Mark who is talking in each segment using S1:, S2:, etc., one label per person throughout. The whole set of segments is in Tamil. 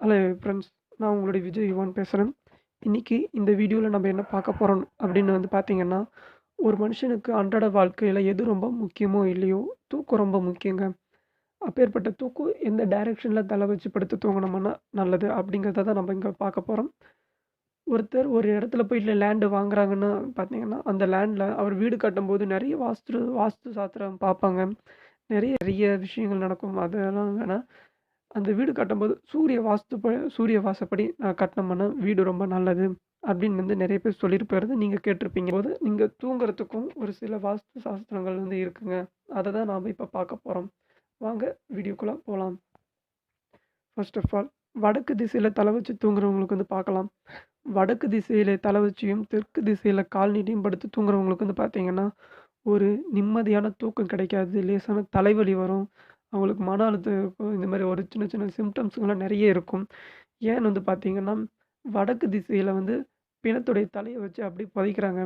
S1: Hello friends. நான் உங்களுடைய விஜய் யுவான் பேசுகிறேன். இன்னைக்கு இந்த வீடியோவில் நம்ம என்ன பார்க்க போகிறோம் அப்படின்னு பார்த்தீங்கன்னா, ஒரு மனுஷனுக்கு அன்றாட வாழ்க்கையில் எது ரொம்ப முக்கியமோ இல்லையோ, தூக்கம் ரொம்ப முக்கியங்க. அப்பேற்பட்ட தூக்கம் எந்த டைரக்ஷனில் தலை வச்சு படுத்து தூங்கினோம்னா நல்லது அப்படிங்கிறத தான் நம்ம இங்கே பார்க்க போகிறோம். ஒருத்தர் ஒரு இடத்துல போயிட்டு லேண்டு வாங்குறாங்கன்னு பார்த்தீங்கன்னா, அந்த லேண்டில் அவர் வீடு கட்டும்போது நிறைய வாஸ்து வாஸ்து சாஸ்திரம் பார்ப்பாங்க. நிறைய நிறைய விஷயங்கள் நடக்கும். அதெல்லாம் வேணாம். அந்த வீடு கட்டும்போது சூரிய வாசப்படி கட்டினோம்னா வீடு ரொம்ப நல்லது அப்படின்னு நெறைய பேர் சொல்லியிருப்பாரு. நீங்க கேட்டிருப்பீங்க. போது நீங்க தூங்குறதுக்கும் ஒரு சில வாஸ்து சாஸ்திரங்கள் இருக்குங்க. அத தான் நாம இப்ப பார்க்க போறோம். வாங்க வீடியோக்குள்ள போலாம். ஃபர்ஸ்ட் ஆஃப் ஆல் வடக்கு திசையில தலை வச்சு தூங்குறவங்களுக்கு பார்க்கலாம். வடக்கு திசையில தலை வச்சியும், தெற்கு திசையில கால் நீட்டியும் படுத்து தூங்குறவங்களுக்கு பார்த்தீங்கன்னா, ஒரு நிம்மதியான தூக்கம் கிடைக்காது. லேசான தலைவலி வரும். அவங்களுக்கு மன அழுத்தம் இருக்கும். இந்த மாரி ஒரு சின்ன சின்ன சிம்ப்டம்ஸ்லாம் நெறைய இருக்கும். ஏன்னு பார்த்தீங்கன்னா, வடக்கு திசையில பிணத்துடைய தலைய வச்சு அப்படியே புதைக்கிறாங்க.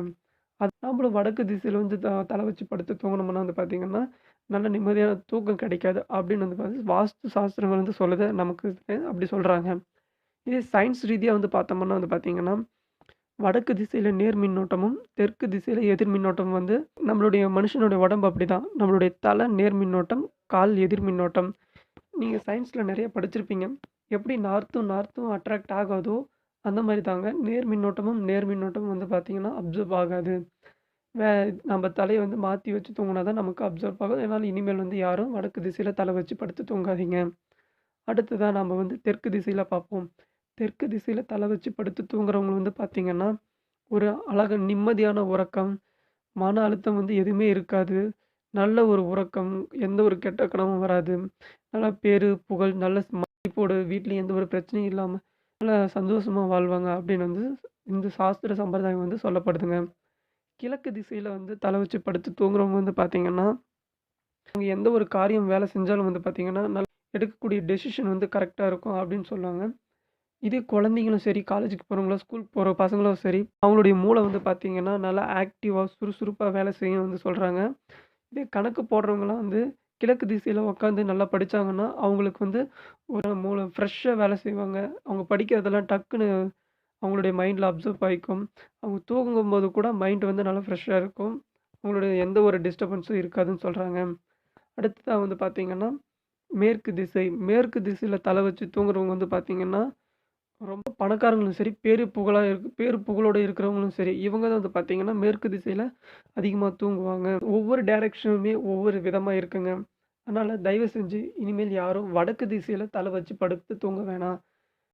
S1: அது நாமளும் வடக்கு திசையில தல வச்சு படுத்து தூங்குனோம்னா பார்த்தீங்கன்னா, நல்ல நிம்மதியான தூக்கம் கிடைக்காது. அப்படின்னு வாஸ்து சாஸ்திரங்கள் சொல்லுது. நமக்கு அப்படி சொல்றாங்க. இதே சயின்ஸ் ரீதியா பார்த்தோம்னா பார்த்தீங்கன்னா, வடக்கு திசையில நேர் மின்னோட்டமும், தெற்கு திசையில எதிர் மின்னோட்டமும் நம்மளுடைய மனுஷனுடைய உடம்பு அப்படிதான். நம்மளுடைய தலை நேர் மின்னோட்டம், கால் எதிர் மின்னோட்டம். நீங்க சயின்ஸ்ல நெறைய படிச்சிருப்பீங்க. எப்படி நார்த்தும் நார்த்தும் அட்ராக்ட் ஆகாதோ, அந்த மாரி தாங்க நேர் மின்னோட்டமும், நேர் மின்னோட்டமும் பார்த்தீங்கன்னா, அப்சர்வ் ஆகாது. வே நம்ம தலைய மாத்தி வச்சு தூங்குனா தான் நமக்கு அப்சர்வ் ஆகும். அதனால இனிமேல் யாரும் வடக்கு திசையில தலை வச்சு படுத்து தூங்காதீங்க. அடுத்ததா நாம தெற்கு திசையில பார்ப்போம். தெற்கு திசையில தலை வச்சு படுத்து தூங்குறவங்க பார்த்தீங்கன்னா, ஒரு அழகு நிம்மதியான உறக்கம், மன அழுத்தம் எதுவுமே இருக்காது. நல்ல ஒரு உறக்கம், எந்த ஒரு கெட்ட கனவும் வராது. நல்லா பேரு, புகழ், நல்ல மதிப்போடு வீட்லயும் எந்த ஒரு பிரச்சனையும் இல்லாம, நல்லா சந்தோஷமா வாழ்வாங்க அப்படின்னு இந்த சாஸ்திர சம்பிரதாயம் சொல்லப்படுதுங்க. கிழக்கு திசையில தல வச்சு படுத்து தூங்குறவங்க பார்த்தீங்கன்னா, அவங்க எந்த ஒரு காரியம் வேலை செஞ்சாலும் பார்த்தீங்கன்னா, எடுக்கக்கூடிய டெசிஷன் கரெக்ட்டா இருக்கும் அப்படின்னு சொல்லுவாங்க. இதே குழந்தைங்களும் சரி, காலேஜுக்கு போறவங்களும், ஸ்கூலுக்கு போற பசங்களும் சரி, அவங்களுடைய மூளை பார்த்தீங்கன்னா, நல்லா ஆக்டிவா, சுறுசுறுப்பா வேலை செய்யும் சொல்றாங்க. இதே கணக்கு போடுறவங்கலாம் கிழக்கு திசையில உட்காந்து நல்லா படிச்சாங்கன்னா, அவங்களுக்கு ஒரு மூளை ஃப்ரெஷ்ஷா வேலை செய்வாங்க. அவங்க படிக்கிறதெல்லாம் டக்குனு அவங்களுடைய மைண்ட்ல அப்சர்வ் ஆயிக்கும். அவங்க தூங்கும்போது கூட மைண்ட் நல்லா ஃப்ரெஷ்ஷா இருக்கும். அவங்களுடைய எந்த ஒரு டிஸ்டர்பன்ஸும் இருக்காதுன்னு சொல்றாங்க. அடுத்ததா பார்த்தீங்கன்னா, மேற்கு திசை. மேற்கு திசையில தலை வச்சு தூங்குறவங்க பார்த்தீங்கன்னா, ரொம்ப பணக்காரங்களும் சரி, பேரு புகழோட இருக்கிறவங்களும் சரி, இவங்க தான் பார்த்தீங்கன்னா, மேற்கு திசையில அதிகமா தூங்குவாங்க. ஒவ்வொரு டைரக்ஷனுமே ஒவ்வொரு விதமா இருக்குங்க. அதனால தயவு செஞ்சு இனிமேல் யாரும் வடக்கு திசையில தலை வச்சு படுத்து தூங்க வேணாம்.